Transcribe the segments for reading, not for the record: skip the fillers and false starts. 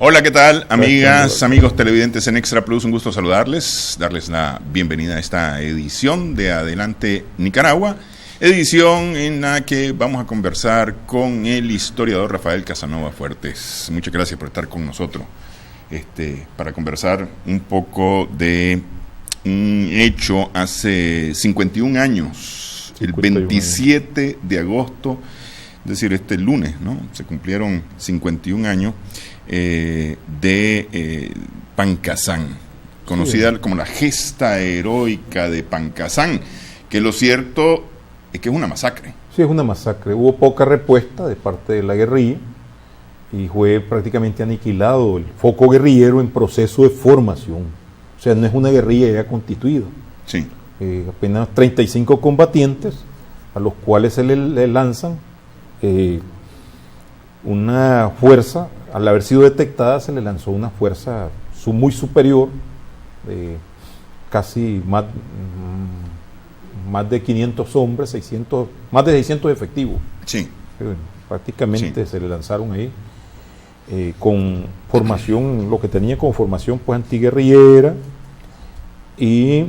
Hola, ¿qué tal? Amigas, amigos televidentes en Extra Plus, un gusto saludarles, darles la bienvenida a esta edición de Adelante Nicaragua, edición en la que vamos a conversar con el historiador Rafael Casanova Fuertes. Muchas gracias por estar con nosotros para conversar un poco de un hecho hace 51 años, 51 el 27 de agosto, es decir, este lunes, ¿no? Se cumplieron 51 años de Pancasán, conocida como la gesta heroica de Pancasán, que lo cierto es que es una masacre. Sí, es una masacre. Hubo poca respuesta de parte de la guerrilla y fue prácticamente aniquilado el foco guerrillero en proceso de formación. O sea, no es una guerrilla ya constituida. Sí. Apenas 35 combatientes a los cuales se le lanzan una fuerza. Al haber sido detectada, se le lanzó una fuerza muy superior, casi más de 500 hombres, más de 600 efectivos. Sí. Prácticamente sí. Se le lanzaron ahí con formación, lo que tenía con formación pues antiguerrillera, y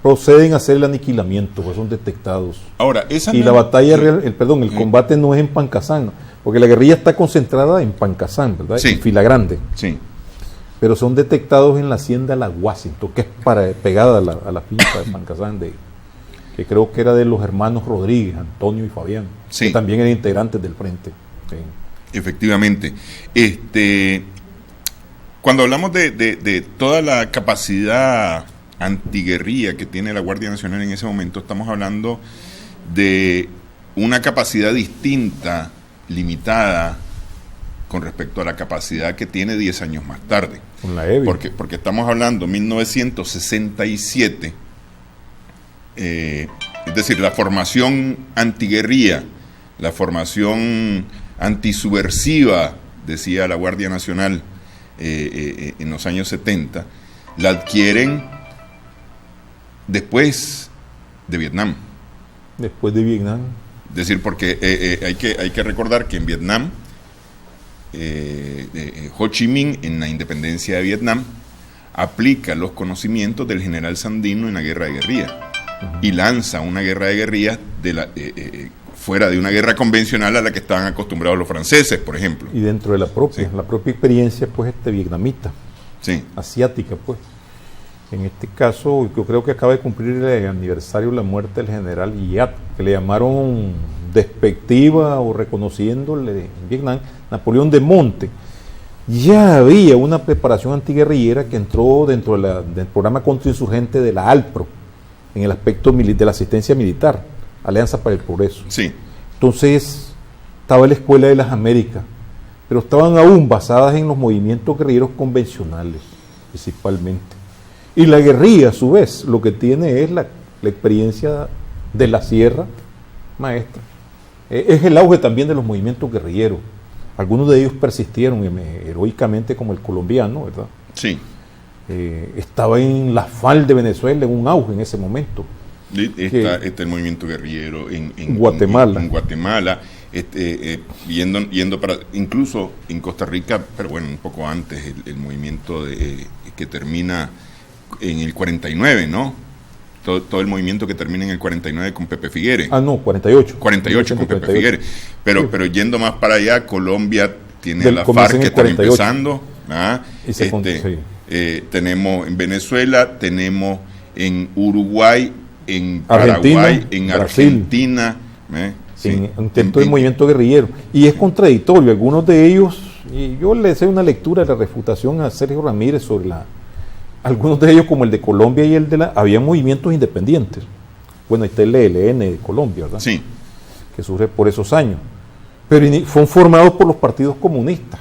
proceden a hacer el aniquilamiento, pues son detectados. Ahora, la batalla real, el combate no es en Pancasán, porque la guerrilla está concentrada en Pancasán, ¿verdad? Sí. En Fila Grande. Sí. Pero son detectados en la hacienda La Washington, que es pegada a la finca de Pancasán, que creo que era de los hermanos Rodríguez, Antonio y Fabián, sí, que también eran integrantes del frente. Sí. Efectivamente. Cuando hablamos de toda la capacidad antiguerrilla que tiene la Guardia Nacional en ese momento, estamos hablando de una capacidad distinta, limitada, con respecto a la capacidad que tiene 10 años más tarde. Con la EBI. Porque estamos hablando de 1967, es decir, la formación antiguerrilla, la formación antisubversiva, decía la Guardia Nacional en los años 70, la adquieren después de Vietnam. Después de Vietnam. Es decir, porque hay que recordar que en Vietnam, Ho Chi Minh, en la independencia de Vietnam, aplica los conocimientos del general Sandino en la guerra de guerrilla, y lanza una guerra de guerrillas fuera de una guerra convencional a la que estaban acostumbrados los franceses, por ejemplo. Y dentro de la propia experiencia pues vietnamita, sí, asiática, pues. En este caso, yo creo que acaba de cumplir el aniversario de la muerte del general Giat, que le llamaron despectiva o reconociéndole en Vietnam, Napoleón de Monte. Ya había una preparación antiguerrillera que entró dentro del programa contrainsurgente de la ALPRO, en el aspecto de la asistencia militar, Alianza para el Progreso. Sí. Entonces, estaba la Escuela de las Américas, pero estaban aún basadas en los movimientos guerrilleros convencionales, principalmente. Y la guerrilla, a su vez, lo que tiene es la experiencia de la Sierra Maestra. Es el auge también de los movimientos guerrilleros. Algunos de ellos persistieron heroicamente, como el colombiano, ¿verdad? Sí. Estaba en la FAL de Venezuela, en un auge en ese momento. Está el movimiento guerrillero en Guatemala. En Guatemala, yendo para, incluso en Costa Rica, pero bueno, un poco antes, el movimiento que termina en el 49, ¿no? Todo el movimiento que termina en el 49 con Pepe Figueres. Ah, no, 48. 48 con Pepe Figueres. Pero yendo más para allá, Colombia tiene la FARC que está empezando. Tenemos en Venezuela, tenemos en Uruguay, en Paraguay, en Argentina. Intento del movimiento guerrillero. Y es contradictorio. Algunos de ellos, y yo le hice una lectura de la refutación a Sergio Ramírez sobre algunos de ellos, como el de Colombia y el había movimientos independientes. Bueno, ahí está el ELN de Colombia, ¿verdad? Sí. Que surge por esos años. Pero fueron formados por los partidos comunistas.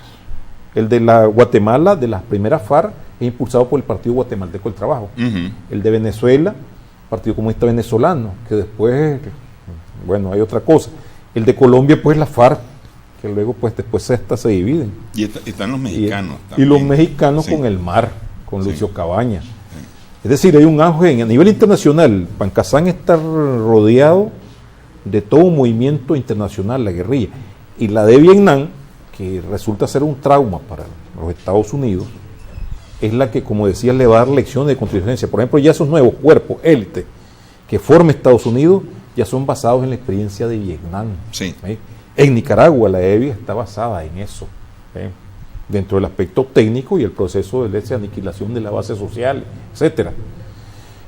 El de la Guatemala, de las primeras FARC, es impulsado por el Partido Guatemalteco del Trabajo. El de Venezuela, Partido Comunista Venezolano, que después, bueno, hay otra cosa. El de Colombia, pues la FARC, que luego, pues después se dividen. Y están los mexicanos también. Y los mexicanos con el MAR. Con Lucio Cabañas. Es decir, hay un auge a nivel internacional. Pancasán está rodeado de todo un movimiento internacional, la guerrilla. Y la de Vietnam, que resulta ser un trauma para los Estados Unidos, es la que, como decía, le va a dar lecciones de contingencia. Por ejemplo, ya esos nuevos cuerpos élite que forma Estados Unidos ya son basados en la experiencia de Vietnam. Sí. En Nicaragua la EBI está basada en eso, dentro del aspecto técnico y el proceso de aniquilación de la base social, etcétera.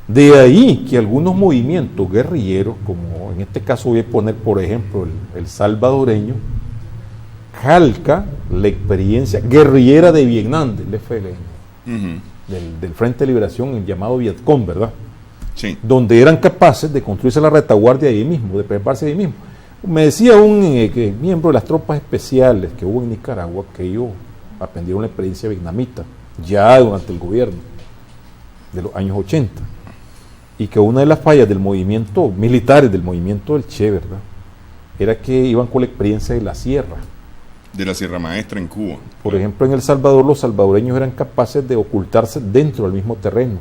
De ahí que algunos movimientos guerrilleros, como en este caso voy a poner por ejemplo el salvadoreño, calca la experiencia guerrillera de Vietnam, del FLN, del Frente de Liberación, el llamado Vietcong, ¿verdad? Sí. Donde eran capaces de construirse la retaguardia ahí mismo, de prepararse ahí mismo. Me decía un miembro de las tropas especiales que hubo en Nicaragua que ellos aprendieron la experiencia vietnamita ya durante el gobierno de los años 80, y que una de las fallas del movimiento militares, del movimiento del Che, ¿verdad?, era que iban con la experiencia de la sierra. De la Sierra Maestra en Cuba. Por ejemplo, en El Salvador los salvadoreños eran capaces de ocultarse dentro del mismo terreno,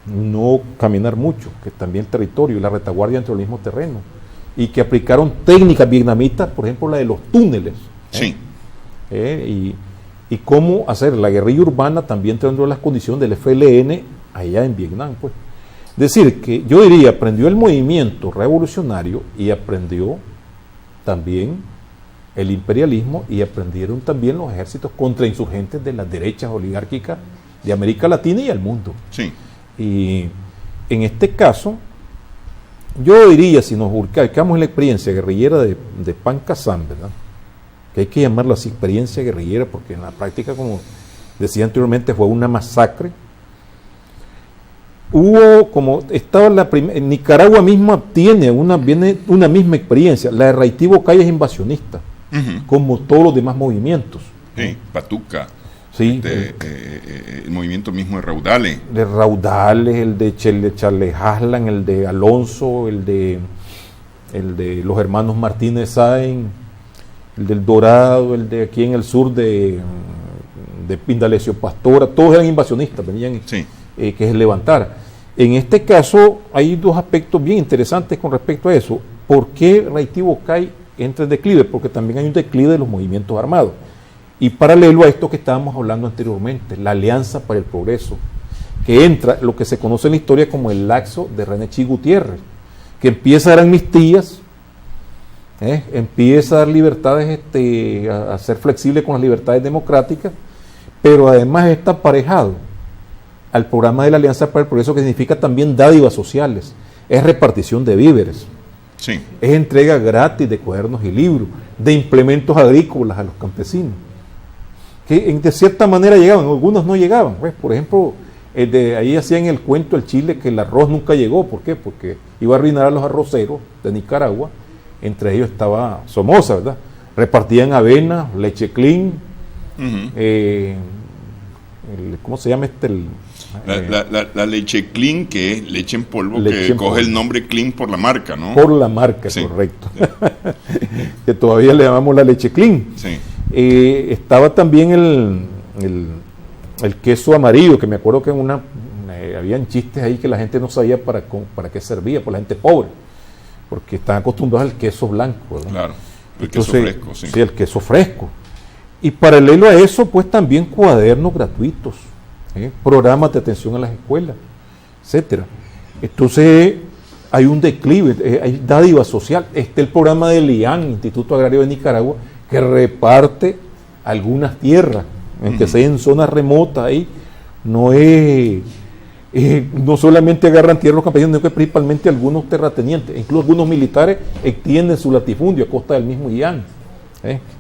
no caminar mucho, que también el territorio y la retaguardia dentro del mismo terreno, y que aplicaron técnicas vietnamitas, por ejemplo la de los túneles. Sí. Y cómo hacer la guerrilla urbana también dentro de las condiciones del FLN allá en Vietnam, pues. Es decir, que yo diría, aprendió el movimiento revolucionario y aprendió también el imperialismo, y aprendieron también los ejércitos contrainsurgentes de las derechas oligárquicas de América Latina y el mundo. Sí. Y en este caso, yo diría, si nos ubicamos en la experiencia guerrillera de Pancasán, ¿verdad?, que hay que llamarlo así, experiencia guerrillera, porque en la práctica, como decía anteriormente, fue una masacre. Hubo, como estaba en Nicaragua misma viene una misma experiencia. La de Haití Bocay es invasionista, como todos los demás movimientos. Sí, Patuca. Sí, el movimiento mismo de Raudales. De Raudales, el de Charles Haslan, el de Alonso, el de los hermanos Martínez Sáenz, el del Dorado, el de aquí en el sur de Pindalecio Pastora, todos eran invasionistas, venían, sí, que es levantar. En este caso hay dos aspectos bien interesantes con respecto a eso. ¿Por qué Haití Bocay entra en declive? Porque también hay un declive de los movimientos armados. Y paralelo a esto que estábamos hablando anteriormente, la Alianza para el Progreso, que entra lo que se conoce en la historia como el laxo de René Chi Gutiérrez, que empieza a dar amnistías, empieza a dar libertades, a ser flexible con las libertades democráticas, pero además está aparejado al programa de la Alianza para el Progreso, que significa también dádivas sociales, es repartición de víveres, sí, es entrega gratis de cuadernos y libros, de implementos agrícolas a los campesinos, que de cierta manera llegaban, algunos no llegaban. Pues, por ejemplo, ahí hacían el cuento el Chile que el arroz nunca llegó. ¿Por qué? Porque iba a arruinar a los arroceros de Nicaragua, entre ellos estaba Somoza, ¿verdad? Repartían avena, leche clean, ¿cómo se llama la leche clean, que es leche en polvo, leche que coge el nombre clean por la marca, ¿no? Por la marca, sí, correcto. Que todavía le llamamos la leche clean. Sí. Estaba también el queso amarillo, que me acuerdo que habían chistes ahí que la gente no sabía para qué servía, por la gente pobre, porque están acostumbrados al queso blanco, ¿verdad? Claro, queso fresco, sí. Sí, el queso fresco. Y paralelo a eso, pues también cuadernos gratuitos, programas de atención a las escuelas, etcétera. Entonces hay un declive, hay dádiva social. Está el programa del IAN, Instituto Agrario de Nicaragua, que reparte algunas tierras, aunque sea en zonas remotas, ahí no solamente agarran tierra los campesinos, sino que principalmente algunos terratenientes, incluso algunos militares extienden su latifundio a costa del mismo IAN,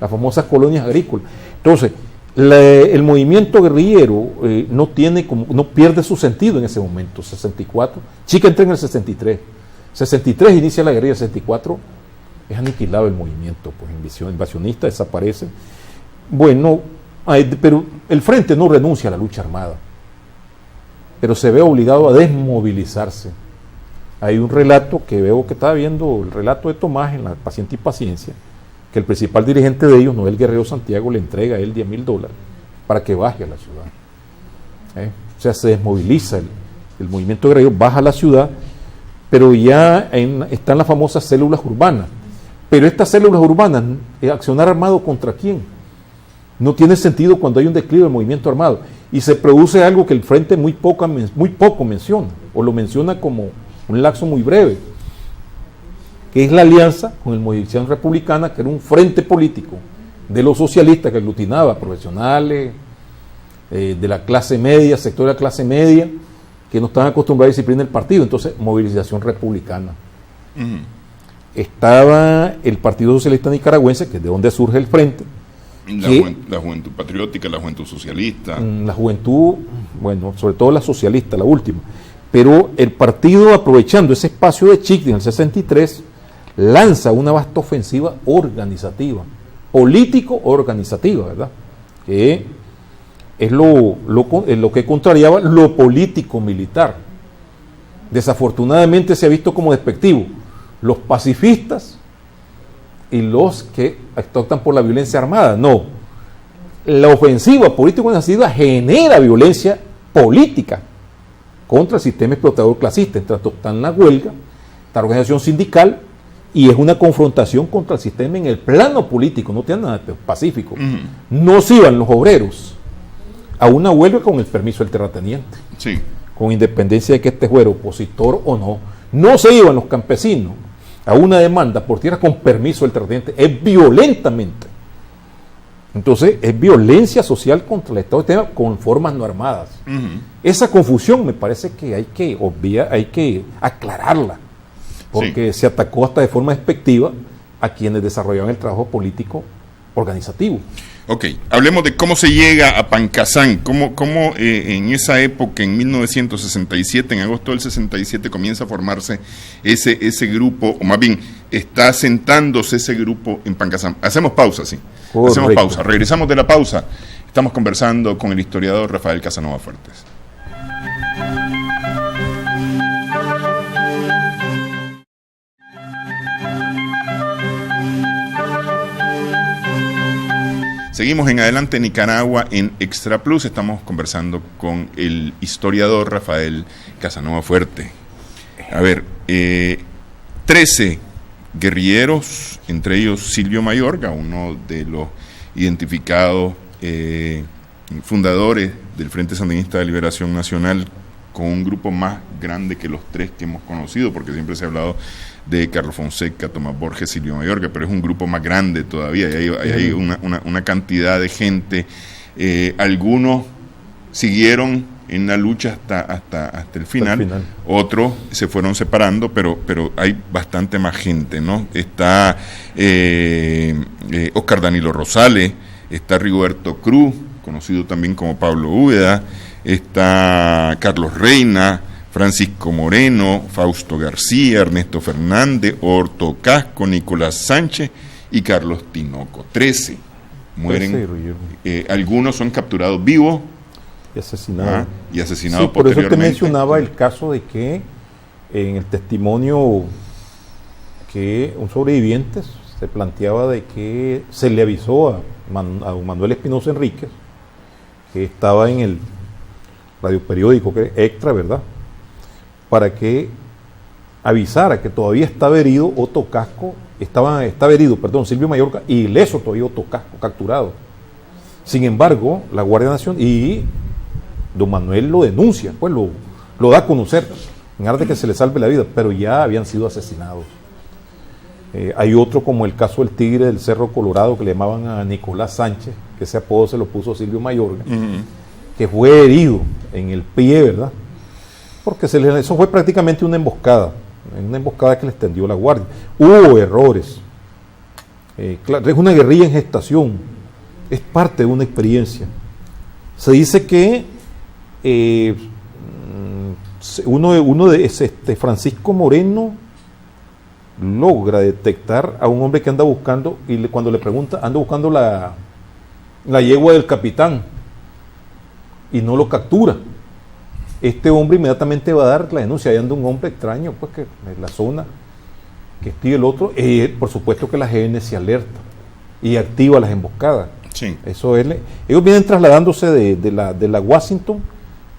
las famosas colonias agrícolas. Entonces, el movimiento guerrillero no pierde su sentido en ese momento. 64, Chica entra en el 63 inicia la guerrilla, 64 es aniquilado el movimiento, pues invasionista, desaparece. Bueno, pero el frente no renuncia a la lucha armada, pero se ve obligado a desmovilizarse. Hay un relato que veo que estaba viendo, el relato de Tomás en La Paciente y Paciencia, que el principal dirigente de ellos, Noel Guerrero Santiago, le entrega a él $10,000 para que baje a la ciudad. O sea, se desmoviliza el movimiento guerrero, baja a la ciudad, pero ya están las famosas células urbanas. Pero estas células urbanas, accionar armado ¿contra quién? no tiene sentido cuando hay un declive del movimiento armado. Y se produce algo que el Frente muy poco menciona, o lo menciona como un lapso muy breve, que es la alianza con el Movilización Republicana, que era un frente político de los socialistas que aglutinaba a profesionales, de la clase media, sector de la clase media, que no estaban acostumbrados a disciplina del partido. Entonces, Movilización Republicana. Estaba el Partido Socialista Nicaragüense, que es de donde surge el frente. La juventud patriótica, la juventud socialista. La juventud, bueno, sobre todo la socialista, la última. Pero el partido, aprovechando ese espacio de Chicli en el 63, lanza una vasta ofensiva organizativa, político-organizativa, ¿verdad? Que es lo que contrariaba lo político-militar. Desafortunadamente se ha visto como despectivo los pacifistas y los que optan por la violencia armada. No, la ofensiva político-organizativa genera violencia política contra el sistema explotador clasista. Entre tanto está en la huelga, está la organización sindical, y es una confrontación contra el sistema en el plano político, no tiene nada de pacífico. No se iban los obreros a una huelga con el permiso del terrateniente, sí, con independencia de que este fuera opositor o no. No se iban los campesinos a una demanda por tierra con permiso del terrateniente, es violentamente. Entonces es violencia social contra el Estado de con formas no armadas. Esa confusión me parece que hay que obviar, hay que aclararla, porque se atacó hasta de forma despectiva a quienes desarrollaban el trabajo político organizativo. Ok, hablemos de cómo se llega a Pancasán, cómo en esa época, en 1967, en agosto del 67, comienza a formarse ese grupo, o más bien, está asentándose ese grupo en Pancasán. Hacemos pausa, sí. Correcto. Hacemos pausa. Regresamos de la pausa. Estamos conversando con el historiador Rafael Casanova Fuertes. Seguimos en Adelante Nicaragua en Extra Plus. Estamos conversando con el historiador Rafael Casanova Fuerte. A ver, 13 guerrilleros, entre ellos Silvio Mayorga, uno de los identificados fundadores del Frente Sandinista de Liberación Nacional, con un grupo más grande que los tres que hemos conocido, porque siempre se ha hablado de Carlos Fonseca, Tomás Borges, Silvio Mayorga, pero es un grupo más grande todavía, y hay una cantidad de gente. Algunos siguieron en la lucha hasta el final, otros se fueron separando, pero hay bastante más gente, ¿no? Está Oscar Danilo Rosales, está Rigoberto Cruz, conocido también como Pablo Úbeda, está Carlos Reina, Francisco Moreno, Fausto García, Ernesto Fernández, Orto Casco, Nicolás Sánchez y Carlos Tinoco. 13 mueren. Algunos son capturados vivos y asesinados. Posteriormente. Por eso te mencionaba el caso de que en el testimonio que un sobreviviente se planteaba de que se le avisó a Manuel Espinosa Enríquez, que estaba en el radioperiódico Extra, ¿verdad?, para que avisara que todavía estaba herido Otto Casco, estaba herido, Silvio Mayorga, y ileso todavía Otto Casco, capturado. Sin embargo, la Guardia Nacional y don Manuel lo denuncia, pues lo da a conocer, en aras de que se le salve la vida, pero ya habían sido asesinados. Hay otro como el caso del tigre del Cerro Colorado, que le llamaban a Nicolás Sánchez, que ese apodo se lo puso Silvio Mayorga, que fue herido en el pie, ¿verdad?, porque eso fue prácticamente una emboscada que le extendió la Guardia. Hubo errores. Claro, es una guerrilla en gestación, es parte de una experiencia. Se dice que uno de Francisco Moreno logra detectar a un hombre que anda buscando, y cuando le pregunta, anda buscando la yegua del capitán, y no lo captura. Este hombre inmediatamente va a dar la denuncia. Ahí anda un hombre extraño, pues, que en la zona, que estoy el otro. Por supuesto que la GN se alerta y activa las emboscadas. Sí. Eso es. Ellos vienen trasladándose de la Washington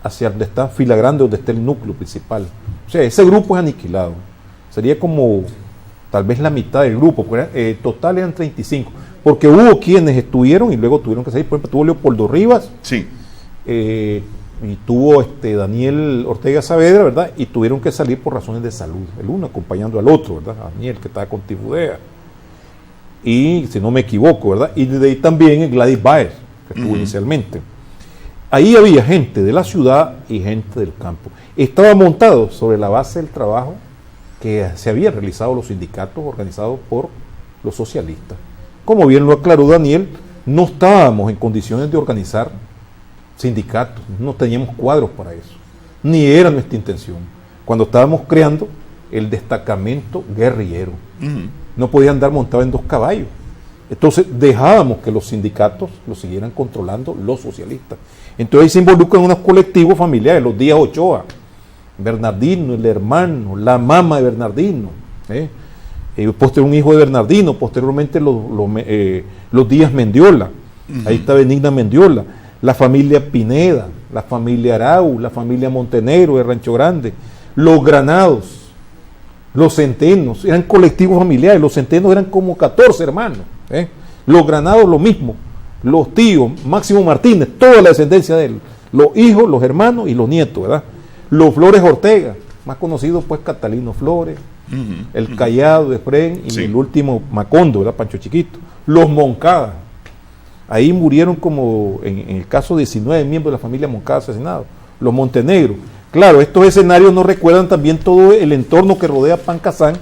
hacia donde está Fila Grande, donde está el núcleo principal. O sea, ese grupo es aniquilado. Sería como tal vez la mitad del grupo, porque total eran 35. porque hubo quienes estuvieron y luego tuvieron que salir. Por ejemplo, tuvo Leopoldo Rivas, Sí. y tuvo Daniel Ortega Saavedra, ¿verdad? Y tuvieron que salir por razones de salud, el uno acompañando al otro, ¿verdad? A Daniel, que estaba con tifudea. Y si no me equivoco, ¿verdad? Y de ahí también Gladys Baez, que estuvo inicialmente. Ahí había gente de la ciudad y gente del campo. Estaba montado sobre la base del trabajo que se habían realizado los sindicatos organizados por los socialistas. Como bien lo aclaró Daniel, no estábamos en condiciones de organizar sindicatos, no teníamos cuadros para eso, ni era nuestra intención. Cuando estábamos creando el destacamento guerrillero, no podía andar montado en 2 caballos. Entonces dejábamos que los sindicatos lo siguieran controlando los socialistas. Entonces ahí se involucran unos colectivos familiares, los Díaz Ochoa, Bernardino, el hermano, la mamá de Bernardino, posteriormente un hijo de Bernardino, posteriormente los Díaz Mendiola, ahí está Benigna Mendiola, la familia Pineda, la familia Arau, la familia Montenegro de Rancho Grande, los Granados, los Centenos, eran colectivos familiares, los Centenos eran como 14 hermanos, los Granados lo mismo, los tíos, Máximo Martínez, toda la descendencia de él, los hijos, los hermanos y los nietos, ¿verdad? Los Flores Ortega, más conocido pues Catalino Flores, el Callado de Fren y el último Macondo, ¿verdad? Pancho Chiquito, los Moncada, ahí murieron como, en el caso 19 miembros de la familia Moncada asesinados, los Montenegro. Claro, estos escenarios nos recuerdan también todo el entorno que rodea Pancasán,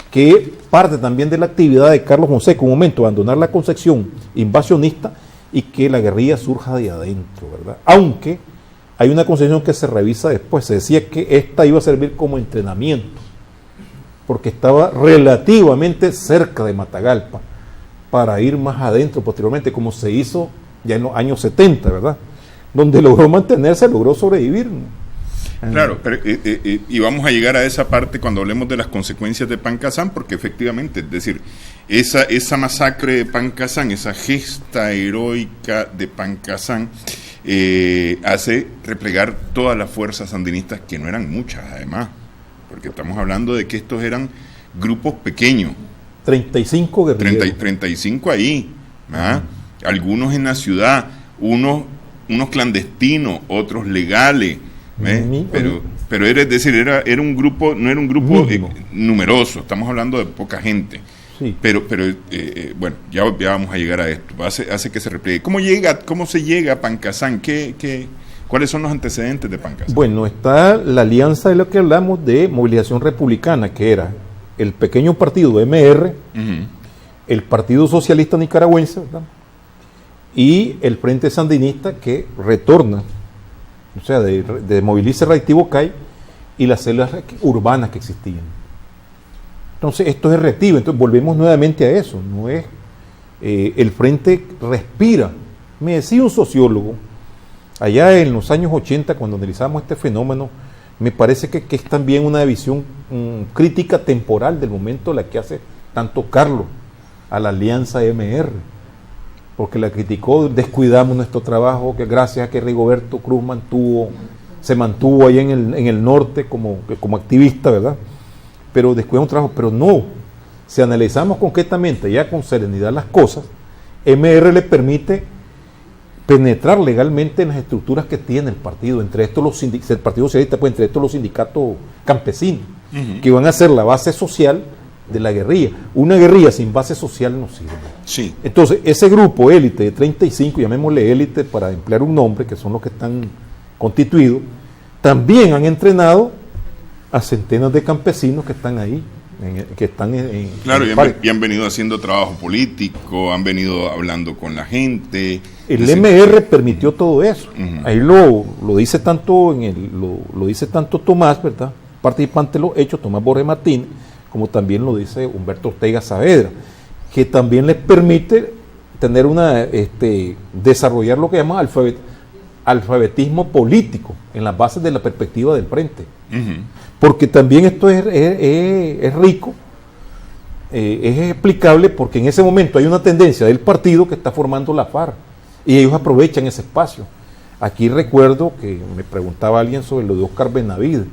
que parte también de la actividad de Carlos Fonseca, un momento, abandonar la concepción invasionista y que la guerrilla surja de adentro, ¿verdad? Aunque hay una concepción que se revisa después, se decía que esta iba a servir como entrenamiento, porque estaba relativamente cerca de Matagalpa, para ir más adentro posteriormente, como se hizo ya en los años 70, ¿verdad? Donde logró mantenerse, logró sobrevivir, ¿no? Claro, pero, y vamos a llegar a esa parte cuando hablemos de las consecuencias de Pancasán, porque efectivamente, es decir, esa masacre de Pancasán, esa gesta heroica de Pancasán, hace replegar todas las fuerzas sandinistas, que no eran muchas además, porque estamos hablando de que estos eran grupos pequeños. 35 guerrilleros. 35 ahí, ¿verdad? Algunos en la ciudad, unos clandestinos, otros legales. Pero era, es decir, era un grupo, no era un grupo numeroso, estamos hablando de poca gente. Sí. Pero bueno, ya vamos a llegar a esto. Hace que se repliegue. ¿Cómo se llega a Pancasán? ¿Cuáles son los antecedentes de Pancasán? Bueno, está la alianza de lo que hablamos de Movilización Republicana, que era el pequeño partido MR, el Partido Socialista Nicaragüense, ¿verdad? Y el Frente Sandinista, que retorna, o sea, de Moviliza Reactivo CAI, y las células urbanas que existían. Entonces, esto es reactivo, entonces volvemos nuevamente a eso, no es, el frente respira. Me decía un sociólogo, allá en los años 80, cuando analizamos este fenómeno, me parece que es también una visión crítica temporal del momento la que hace tanto Carlos a la alianza MR, porque la criticó, descuidamos nuestro trabajo, que gracias a que Rigoberto Cruz se mantuvo ahí en el norte como activista, ¿verdad? Pero descuidamos un trabajo, pero no, si analizamos concretamente, ya con serenidad las cosas, MR le permite penetrar legalmente en las estructuras que tiene el partido, entre estos el Partido Socialista, pues entre estos los sindicatos campesinos, que van a ser la base social de la guerrilla. Una guerrilla sin base social no sirve. Sí. Entonces, ese grupo élite de 35, llamémosle élite para emplear un nombre, que son los que están constituidos, también han entrenado a centenas de campesinos que están ahí, claro, y han venido haciendo trabajo político, han venido hablando con la gente. El MR permitió todo eso. Ahí lo dice tanto lo dice tanto Tomás, ¿verdad? Participante de los hechos, Tomás Borges Martínez, como también lo dice Humberto Ortega Saavedra, que también les permite tener desarrollar lo que llaman alfabetismo político en las bases de la perspectiva del frente. Porque también esto es rico, es explicable, porque en ese momento hay una tendencia del partido que está formando la FARC y ellos aprovechan ese espacio. Aquí recuerdo que me preguntaba alguien sobre lo de Óscar Benavides.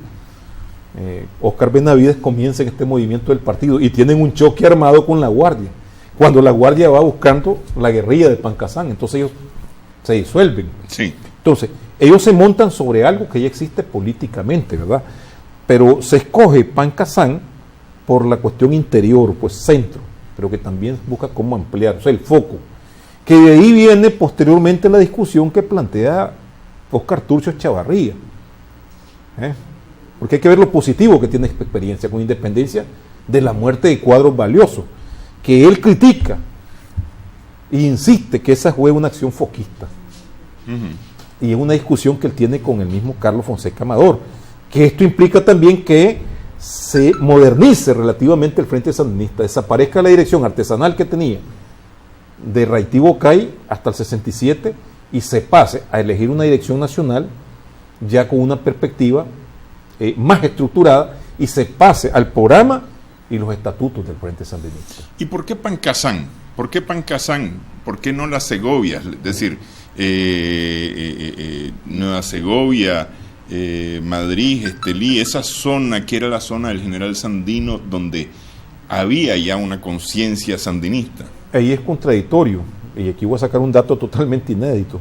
Óscar Benavides comienza en este movimiento del partido y tienen un choque armado con la Guardia, cuando la Guardia va buscando la guerrilla de Pancasán, entonces ellos se disuelven. Sí. Entonces, ellos se montan sobre algo que ya existe políticamente, ¿verdad? Pero se escoge Pancasán por la cuestión interior, pues centro, pero que también busca cómo ampliar, o sea, el foco. Que de ahí viene posteriormente la discusión que plantea Óscar Turcio Chavarría. Porque hay que ver lo positivo que tiene esta experiencia, con independencia de la muerte de cuadros valiosos, que él critica e insiste que esa fue una acción foquista. Y es una discusión que él tiene con el mismo Carlos Fonseca Amador, que esto implica también que se modernice relativamente el Frente Sandinista, desaparezca la dirección artesanal que tenía de Raití Bocay hasta el 67 y se pase a elegir una dirección nacional ya con una perspectiva más estructurada y se pase al programa y los estatutos del Frente Sandinista. ¿Y por qué Pancasán? ¿Por qué Pancasán? ¿Por qué no las Segovias? Es decir, Nueva Segovia, Madrid, Estelí, esa zona que era la zona del general Sandino donde había ya una conciencia sandinista. Ahí es contradictorio, y aquí voy a sacar un dato totalmente inédito.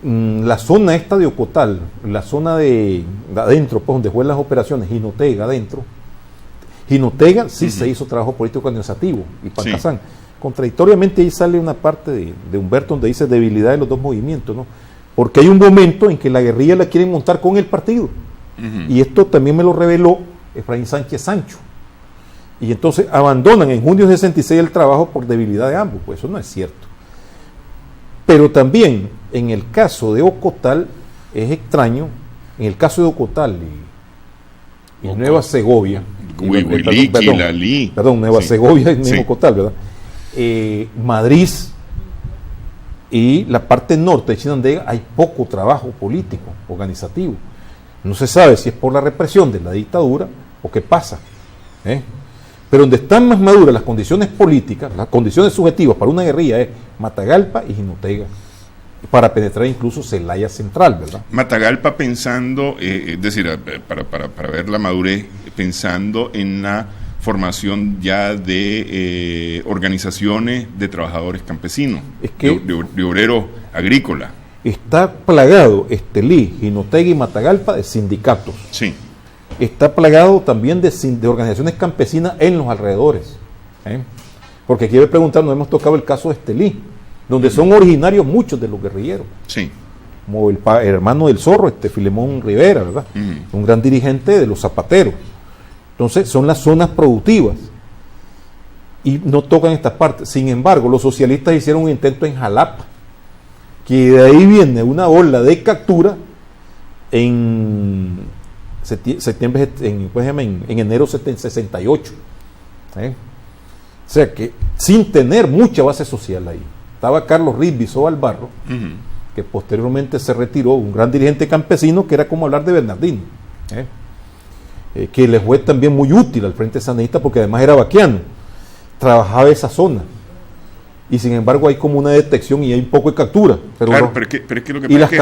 La zona esta de Ocotal, la zona de adentro, pues donde fueron las operaciones, Jinotega adentro, Jinotega sí se hizo trabajo político organizativo, y Pancasán. Sí. Contradictoriamente ahí sale una parte de Humberto donde dice debilidad de los dos movimientos, ¿no? Porque hay un momento en que la guerrilla la quieren montar con el partido. Y esto también me lo reveló Efraín Sánchez Sancho. Y entonces abandonan en junio de 66 el trabajo por debilidad de ambos, pues eso no es cierto. Pero también en el caso de Ocotal es extraño, en el caso de Ocotal y Nueva Segovia, Nueva Segovia y mismo Ocotal, ¿verdad? Madrid y la parte norte de Chinandega hay poco trabajo político, organizativo. No se sabe si es por la represión de la dictadura o qué pasa. Pero donde están más maduras las condiciones políticas, las condiciones subjetivas para una guerrilla es Matagalpa y Jinotega, para penetrar incluso Celaya Central, ¿verdad? Matagalpa pensando, es decir, para ver la madurez, pensando en la formación ya de organizaciones de trabajadores campesinos, es que de obreros agrícolas. Está plagado Estelí, Jinotega y Matagalpa de sindicatos. Sí. Está plagado también de organizaciones campesinas en los alrededores. Porque aquí voy a preguntar, nos hemos tocado el caso de Estelí, donde son originarios muchos de los guerrilleros. Sí. Como el hermano del Zorro, Filemón Rivera, ¿verdad? Un gran dirigente de los zapateros. Entonces, son las zonas productivas. Y no tocan esta parte. Sin embargo, los socialistas hicieron un intento en Jalapa, que de ahí viene una ola de captura en septiembre, en enero 68. O sea que sin tener mucha base social ahí. Estaba Carlos Riz Bisóbal Barro, que posteriormente se retiró, un gran dirigente campesino, que era como hablar de Bernardino, que le fue también muy útil al Frente Sandinista porque además era vaquiano, trabajaba esa zona. Y sin embargo hay como una detección y hay un poco de captura. Pero claro, pero es que lo que pasa es que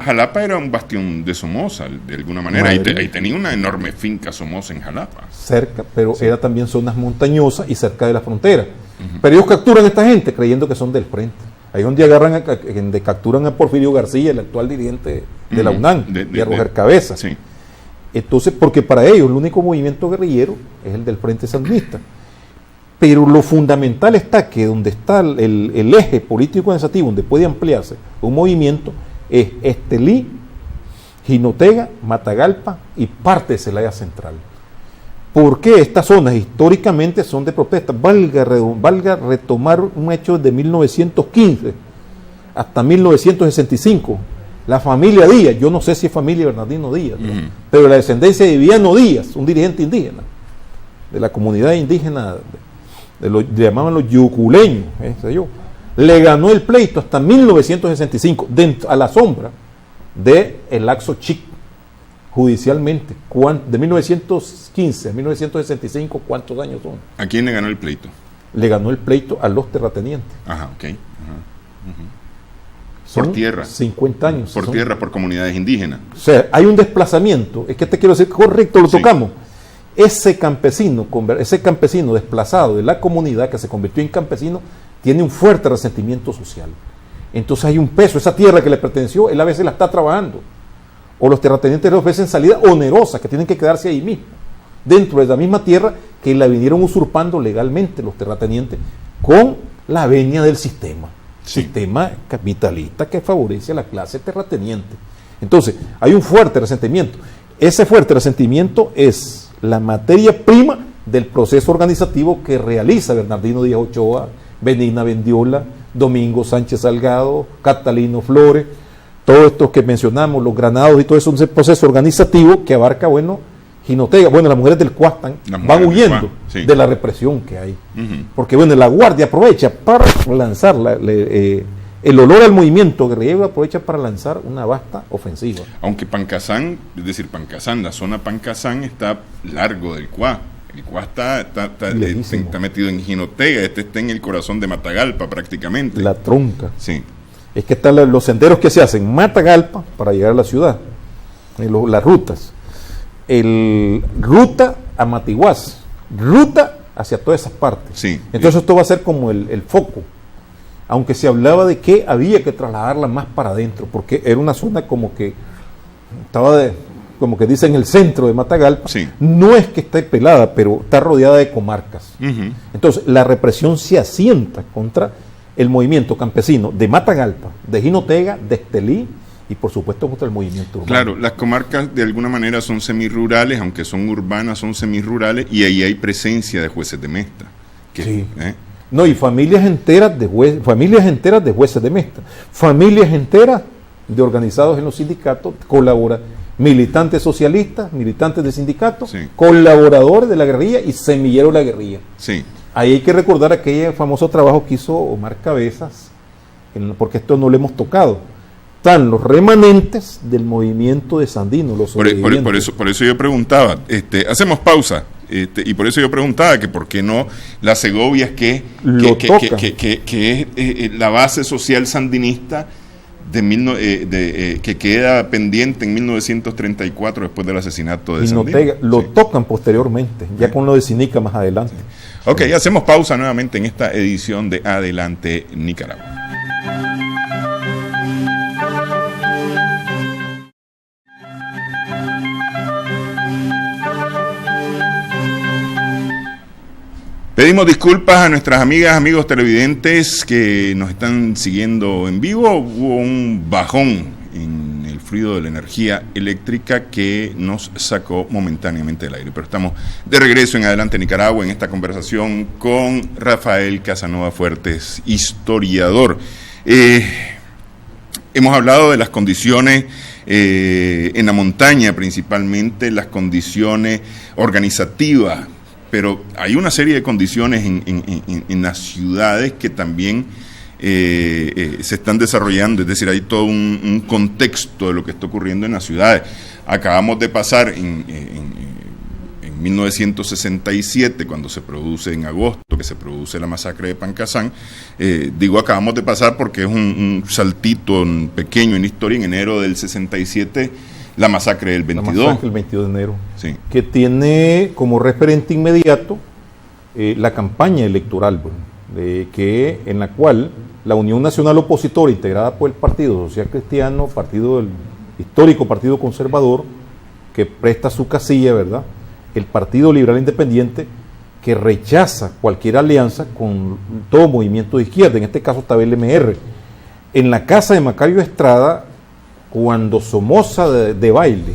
Jalapa era un bastión de Somoza, de alguna manera. Ahí tenía una enorme finca Somoza en Jalapa. Cerca, pero era también zonas montañosas y cerca de la frontera. Pero ellos capturan a esta gente creyendo que son del frente. Ahí es donde agarran, donde capturan a Porfirio García, el actual dirigente de la UNAM, y a Roger Cabeza. Sí. Entonces, porque para ellos el único movimiento guerrillero es el del Frente Sandinista. Pero lo fundamental está que donde está el eje político organizativo, donde puede ampliarse un movimiento, es Estelí, Jinotega, Matagalpa y parte de Celaya Central. ¿Por qué estas zonas históricamente son de protesta? Valga retomar un hecho de 1915 hasta 1965. La familia Díaz, yo no sé si es familia Bernardino Díaz, pero la descendencia de Viviano Díaz, un dirigente indígena, de la comunidad indígena, le llamaban los yuculeños, le ganó el pleito hasta 1965, a la sombra del Laxo Chic, judicialmente. De 1915 a 1965, ¿cuántos años son? ¿A quién le ganó el pleito? Le ganó el pleito a los terratenientes. Ajá, ok. Por tierra. 50 años. Por tierra, por comunidades indígenas. O sea, hay un desplazamiento. Es que te quiero decir, correcto, lo tocamos. ese campesino desplazado de la comunidad que se convirtió en campesino tiene un fuerte resentimiento social. Entonces hay un peso, esa tierra que le perteneció, él a veces la está trabajando. O los terratenientes le ofrecen salida onerosa, que tienen que quedarse ahí mismo, dentro de la misma tierra que la vinieron usurpando legalmente los terratenientes, con la venia del sistema. Sí. Sistema capitalista que favorece a la clase terrateniente. Entonces, hay un fuerte resentimiento. Ese fuerte resentimiento es la materia prima del proceso organizativo que realiza Bernardino Díaz Ochoa, Benigna Bendiola, Domingo Sánchez Salgado, Catalino Flores, todos estos que mencionamos, los Granados y todo eso, es un proceso organizativo que abarca, Jinotega, las mujeres del Cuastán van huyendo de la represión que hay. Porque, la Guardia aprovecha para lanzar el olor al movimiento guerrillero, aprovecha para lanzar una vasta ofensiva. Aunque Pancasán, la zona Pancasán está largo del Cuá. El Cuá está metido en Jinotega, está en el corazón de Matagalpa prácticamente. La trunca. Sí. Es que están los senderos que se hacen, Matagalpa, para llegar a la ciudad, las rutas. Ruta a Matiguás, ruta hacia todas esas partes. Sí. Entonces esto va a ser como el foco, aunque se hablaba de que había que trasladarla más para adentro, porque era una zona como que estaba como que dicen el centro de Matagalpa. Sí. No es que esté pelada, pero está rodeada de comarcas. Entonces la represión se asienta contra el movimiento campesino de Matagalpa, de Jinotega, de Estelí y por supuesto contra el movimiento urbano. Claro, las comarcas de alguna manera son semirurales, aunque son urbanas, son semirurales, y ahí hay presencia de jueces de Mesta. Sí. No, y familias enteras de jueces de Mesta, familias enteras de organizados en los sindicatos, militantes socialistas, militantes de sindicatos, colaboradores de la guerrilla y semilleros de la guerrilla. Sí. Ahí hay que recordar aquel famoso trabajo que hizo Omar Cabezas, porque esto no lo hemos tocado. Están los remanentes del movimiento de Sandino, los sobrevivientes. Por eso yo preguntaba, hacemos pausa, y por eso yo preguntaba que por qué no las Segovias, que es la base social sandinista que queda pendiente en 1934 después del asesinato de Sandino. Lo tocan posteriormente, ya con lo de Sinica más adelante. Ok, hacemos pausa nuevamente en esta edición de Adelante Nicaragua. Pedimos disculpas a nuestras amigas, amigos televidentes que nos están siguiendo en vivo. Hubo un bajón en el fluido de la energía eléctrica que nos sacó momentáneamente del aire. Pero estamos de regreso en Adelante Nicaragua en esta conversación con Rafael Casanova Fuertes, historiador. Hemos hablado de las condiciones en la montaña, principalmente las condiciones organizativas, pero hay una serie de condiciones en las ciudades que también se están desarrollando, es decir, hay todo un contexto de lo que está ocurriendo en las ciudades. Acabamos de pasar en 1967, cuando se produce en agosto, que se produce la masacre de Pancasán. Digo acabamos de pasar porque es un saltito pequeño en la historia. En enero del 67, la masacre del 22. La masacre del 22 de enero, sí, que tiene como referente inmediato la campaña electoral, en la cual la Unión Nacional Opositora, integrada por el Partido Social Cristiano, el histórico Partido Conservador, que presta su casilla, ¿verdad?, el Partido Liberal Independiente, que rechaza cualquier alianza con todo movimiento de izquierda, en este caso estaba el MR. En la casa de Macario Estrada, cuando Somoza de Baile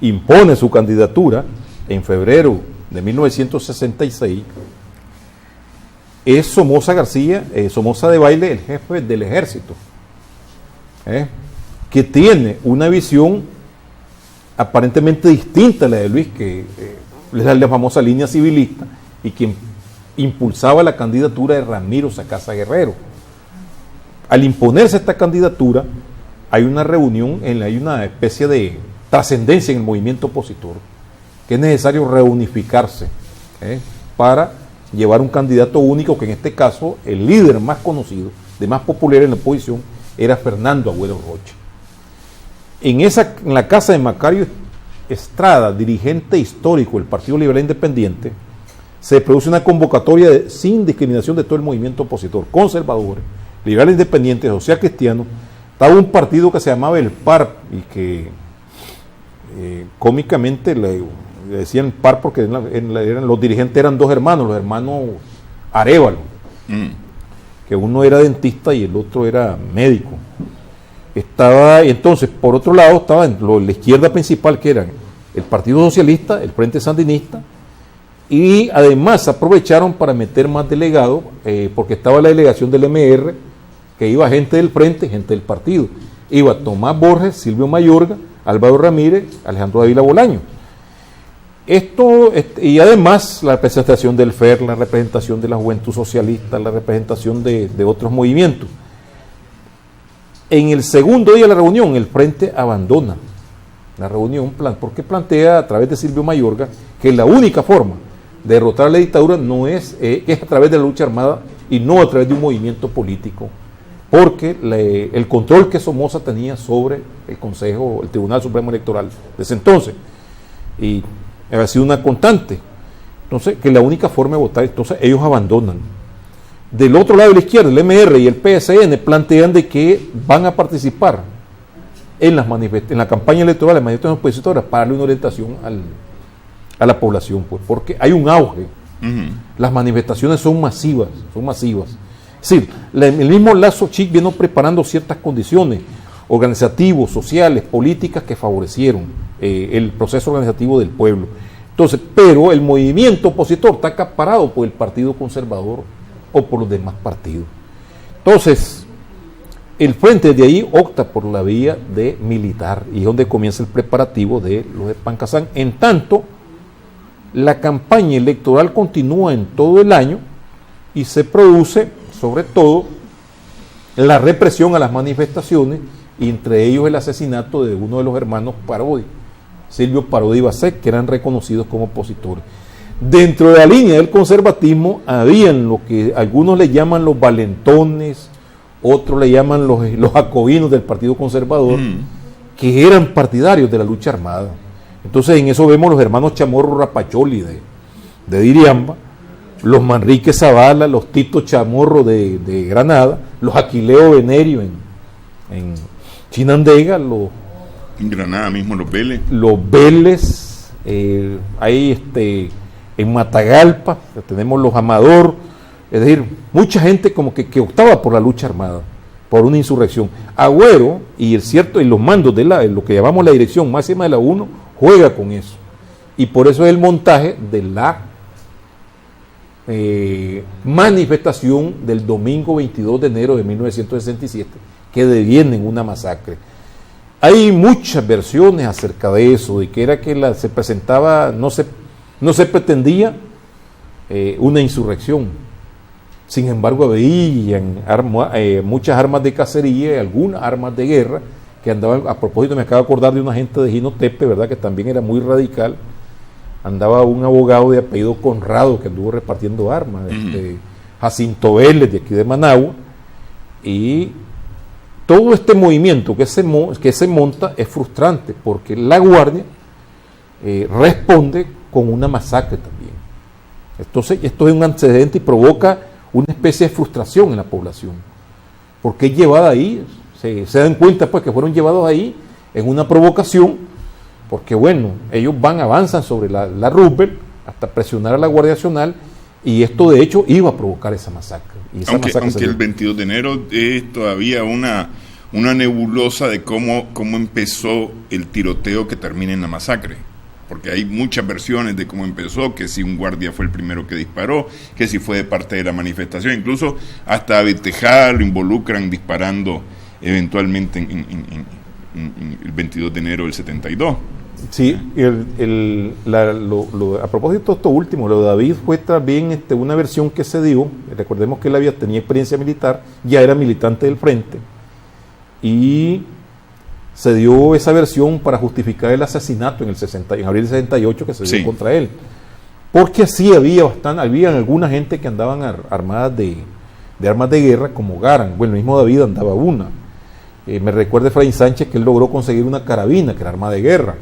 impone su candidatura en febrero de 1966, es Somoza de Baile, el jefe del ejército, que tiene una visión aparentemente distinta a la de Luis, que es la famosa línea civilista, y quien impulsaba la candidatura de Ramiro Sacasa Guerrero. Al imponerse esta candidatura, hay una reunión, hay una especie de trascendencia en el movimiento opositor, que es necesario reunificarse para llevar un candidato único, que en este caso el líder más conocido, de más popular en la oposición, era Fernando Agüero Rocha. En la casa de Macario Estrada, dirigente histórico del Partido Liberal Independiente, se produce una convocatoria sin discriminación de todo el movimiento opositor, conservadores, liberales independientes, social cristiano. Estaba un partido que se llamaba el PAR y que cómicamente le decían PAR porque los dirigentes eran dos hermanos, los hermanos Arévalo, que uno era dentista y el otro era médico. Entonces, por otro lado, estaba la izquierda principal, que eran el Partido Socialista, el Frente Sandinista, y además aprovecharon para meter más delegados, porque estaba la delegación del MR, que iba gente del Frente, gente del partido. Iba Tomás Borges, Silvio Mayorga, Álvaro Ramírez, Alejandro Dávila Bolaño. Y además la representación del FER, la representación de la Juventud Socialista, la representación de otros movimientos. En el segundo día de la reunión, el Frente abandona la reunión porque plantea a través de Silvio Mayorga que la única forma de derrotar la dictadura no es a través de la lucha armada y no a través de un movimiento político, porque el control que Somoza tenía sobre el Consejo, el Tribunal Supremo Electoral de ese entonces, y ha sido una constante. Entonces, que la única forma de votar, entonces ellos abandonan. Del otro lado de la izquierda, el MR y el PSN plantean de que van a participar en la campaña electoral de manifestaciones opositoras para darle una orientación a la población, pues, porque hay un auge. Las manifestaciones son masivas. Es decir, el mismo Lazo Chic vino preparando ciertas condiciones organizativos, sociales, políticas que favorecieron el proceso organizativo del pueblo. Entonces, pero el movimiento opositor está acaparado por el Partido Conservador o por los demás partidos. Entonces, el Frente de ahí opta por la vía de militar y es donde comienza el preparativo de los de Pancasán. En tanto, la campaña electoral continúa en todo el año y se produce, sobre todo, la represión a las manifestaciones y entre ellos el asesinato de uno de los hermanos Parodi, Silvio Parodi Basset, que eran reconocidos como opositores. Dentro de la línea del conservatismo habían lo que algunos le llaman los valentones, otros le llaman los jacobinos del Partido Conservador, que eran partidarios de la lucha armada. Entonces en eso vemos los hermanos Chamorro Rapacholi de Diriamba, los Manrique Zavala, los Tito Chamorro de Granada, los Aquileo Venerio en Chinandega, en Granada mismo los Vélez, ahí en Matagalpa tenemos los Amador, es decir, mucha gente como que optaba por la lucha armada, por una insurrección. Agüero y los mandos de lo que llamamos la dirección máxima de la UNO juega con eso, y por eso es el montaje de la manifestación del domingo 22 de enero de 1967, que deviene en una masacre. Hay muchas versiones acerca de eso, de que era que se presentaba, no se pretendía una insurrección. Sin embargo, habían muchas armas de cacería y algunas armas de guerra que andaban. A propósito, me acabo de acordar de un agente de Jinotepe, ¿verdad?, que también era muy radical. Andaba un abogado de apellido Conrado que anduvo repartiendo armas, Jacinto Vélez de aquí de Managua, y todo este movimiento que se monta es frustrante porque la Guardia responde con una masacre también. Entonces, esto es un antecedente y provoca una especie de frustración en la población, porque es llevada ahí, se dan cuenta pues que fueron llevados ahí en una provocación, porque bueno, ellos avanzan sobre la Roosevelt hasta presionar a la Guardia Nacional, y esto de hecho iba a provocar esa masacre. Y esa aunque el 22 de enero es todavía una nebulosa de cómo empezó el tiroteo que termina en la masacre, porque hay muchas versiones de cómo empezó, que si un guardia fue el primero que disparó, que si fue de parte de la manifestación, incluso hasta David Tejada lo involucran disparando eventualmente en el 22 de enero del 72. Sí, a propósito de esto último, lo de David fue también una versión que se dio. Recordemos que él tenía experiencia militar, ya era militante del Frente, y se dio esa versión para justificar el asesinato en abril del 68 que se dio contra él, porque así había alguna gente que andaban armadas de armas de guerra como Garan. Bueno, el mismo David andaba una. Me recuerda Efraín Sánchez que él logró conseguir una carabina que era arma de guerra.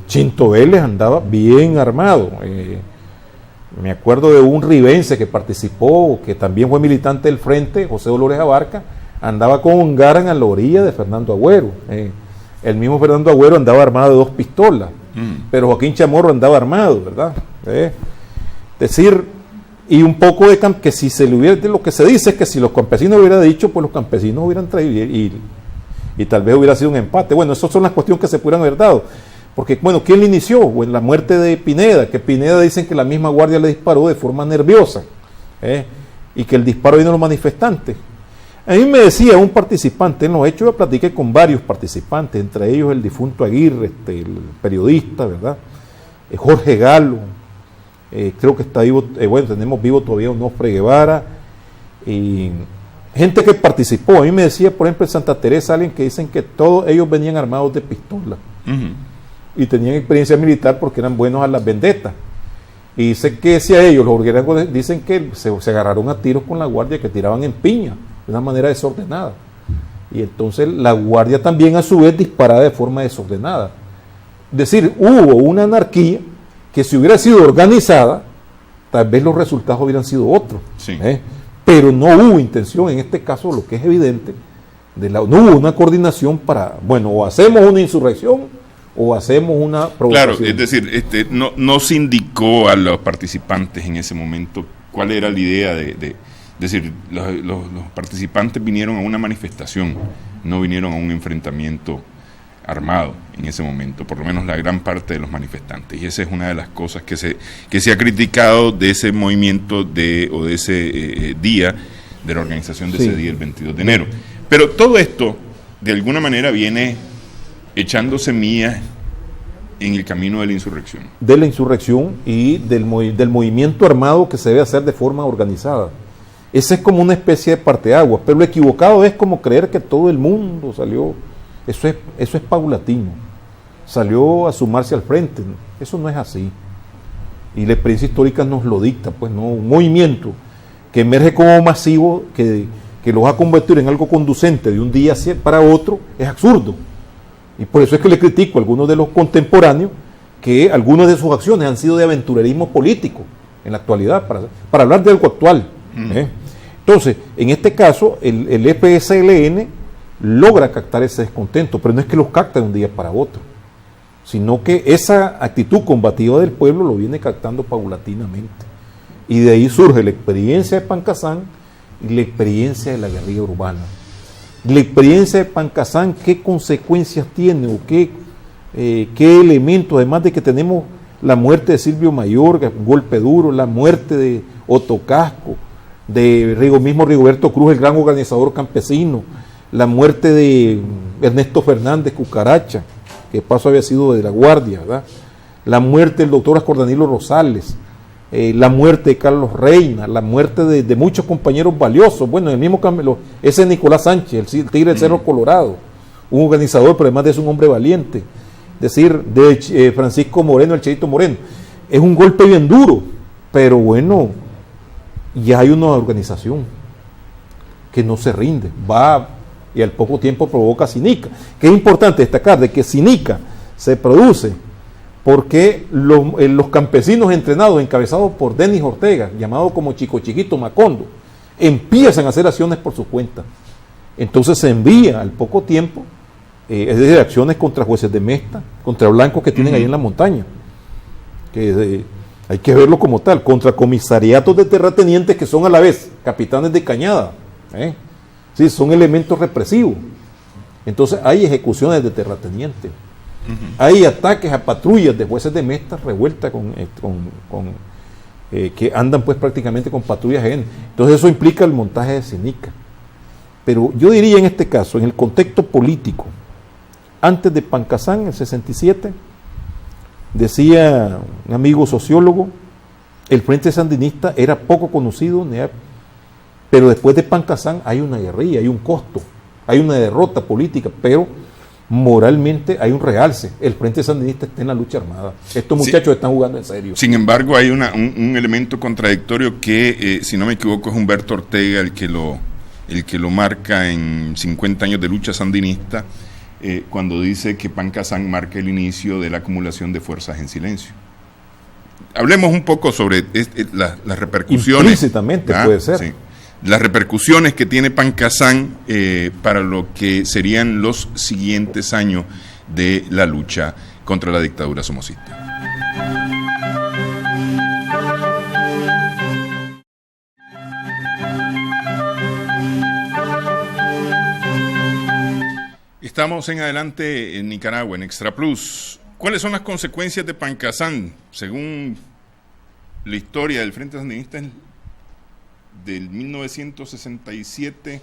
Chinto Vélez andaba bien armado. Me acuerdo de un ribense que participó, que también fue militante del Frente, José Dolores Abarca, andaba con un Garan a la orilla de Fernando Agüero. El mismo Fernando Agüero andaba armado de 2 pistolas, pero Joaquín Chamorro andaba armado, ¿verdad? Decir, y un poco de que si se le hubiera, lo que se dice es que si los campesinos hubieran dicho, pues los campesinos hubieran traído y tal vez hubiera sido un empate. Bueno, esas son las cuestiones que se pudieran haber dado. Porque, bueno, ¿quién le inició? Bueno, la muerte de Pineda, que Pineda dicen que la misma guardia le disparó de forma nerviosa, y que el disparo vino de los manifestantes. A mí me decía un participante en los hechos, yo platiqué con varios participantes, entre ellos el difunto Aguirre, el periodista, ¿verdad? Jorge Galo, creo que está vivo, bueno, tenemos vivo todavía Onofre Guevara, y gente que participó. A mí me decía, por ejemplo, en Santa Teresa, alguien que dicen que todos ellos venían armados de pistola. Y tenían experiencia militar porque eran buenos a las vendetas. Y dice que si a ellos, los orguerangos, dicen que se agarraron a tiros con la guardia, que tiraban en piña, de una manera desordenada. Y entonces la guardia también a su vez disparaba de forma desordenada. Es decir, hubo una anarquía que si hubiera sido organizada, tal vez los resultados hubieran sido otros. Sí. Pero no hubo intención, en este caso, lo que es evidente, no hubo una coordinación para, bueno, o hacemos una insurrección o hacemos una provocación. Claro, es decir, no se indicó a los participantes en ese momento cuál era la idea de decir, los participantes vinieron a una manifestación, no vinieron a un enfrentamiento armado en ese momento, por lo menos la gran parte de los manifestantes. Y esa es una de las cosas que se ha criticado de ese movimiento o de ese día, de la organización de ese día, el 22 de enero. Pero todo esto, de alguna manera, viene echando semillas en el camino de la insurrección. De la insurrección y del movimiento armado que se debe hacer de forma organizada. Esa es como una especie de parteaguas, pero lo equivocado es como creer que todo el mundo salió, eso es paulatino, salió a sumarse al frente. Eso no es así. Y la experiencia histórica nos lo dicta, pues no, un movimiento que emerge como masivo, que los va a convertir en algo conducente de un día para otro, es absurdo. Y por eso es que le critico a algunos de los contemporáneos que algunas de sus acciones han sido de aventurerismo político en la actualidad, para hablar de algo actual. Entonces, en este caso, el EPSLN logra captar ese descontento, pero no es que los capta de un día para otro, sino que esa actitud combativa del pueblo lo viene captando paulatinamente. Y de ahí surge la experiencia de Pancasán y la experiencia de la guerrilla urbana. La experiencia de Pancasán, ¿qué consecuencias tiene o qué elementos? Además de que tenemos la muerte de Silvio Mayorga, un golpe duro, la muerte de Otto Casco, de mismo Rigoberto Cruz, el gran organizador campesino, la muerte de Ernesto Fernández Cucaracha, que de paso había sido de la Guardia, ¿verdad? La muerte del doctor Ascordanilo Rosales, la muerte de Carlos Reina, la muerte de muchos compañeros valiosos. Bueno, en el mismo cambio, ese Nicolás Sánchez, el tigre del Cerro Colorado, un organizador, pero además de eso un hombre valiente. Es decir, de Francisco Moreno, el Cheito Moreno. Es un golpe bien duro, pero bueno, ya hay una organización que no se rinde, va y al poco tiempo provoca Sinica. Que es importante destacar de que Sinica se produce porque los campesinos entrenados, encabezados por Denis Ortega, llamado como Chico Chiquito Macondo, empiezan a hacer acciones por su cuenta. Entonces se envía al poco tiempo, es decir, acciones contra jueces de Mesta, contra blancos que tienen ahí en la montaña, que hay que verlo como tal, contra comisariatos de terratenientes que son a la vez capitanes de cañada, sí, son elementos represivos. Entonces hay ejecuciones de terratenientes. Hay ataques a patrullas de jueces de Mesta revueltas que andan pues prácticamente con patrullas ajenas. Entonces eso implica el montaje de Sinica. Pero yo diría en este caso, en el contexto político, antes de Pancasán, en el 67, decía un amigo sociólogo, el Frente Sandinista era poco conocido, pero después de Pancasán hay una guerrilla, hay un costo, hay una derrota política, pero moralmente hay un realce. El Frente Sandinista está en la lucha armada. Estos muchachos están jugando en serio. Sin embargo, hay un elemento contradictorio que, si no me equivoco, es Humberto Ortega el que lo marca en 50 años de lucha sandinista, cuando dice que Pancasán marca el inicio de la acumulación de fuerzas en silencio. Hablemos un poco sobre las repercusiones. Implícitamente puede ser. Sí, las repercusiones que tiene Pancasán para lo que serían los siguientes años de la lucha contra la dictadura somocista. Estamos en Adelante en Nicaragua, en Extra Plus. ¿Cuáles son las consecuencias de Pancasán? Según la historia del Frente Sandinista del 1967,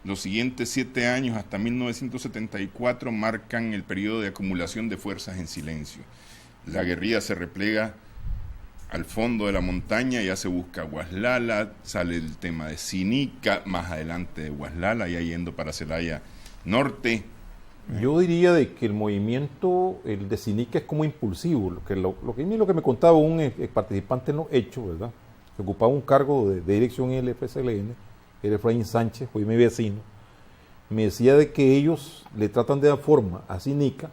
los siguientes 7 años hasta 1974 marcan el periodo de acumulación de fuerzas en silencio. La guerrilla se replega al fondo de la montaña, ya se busca Guaslala, sale el tema de Sinica, más adelante de Guaslala, ya yendo para Celaya Norte. Yo diría de que el movimiento, el de Sinica, es como impulsivo, lo que me contaba un participante en los hechos, ¿verdad? Que ocupaba un cargo de dirección en el FSLN, era Efraín Sánchez, fue mi vecino, me decía de que ellos le tratan de dar forma a Sinica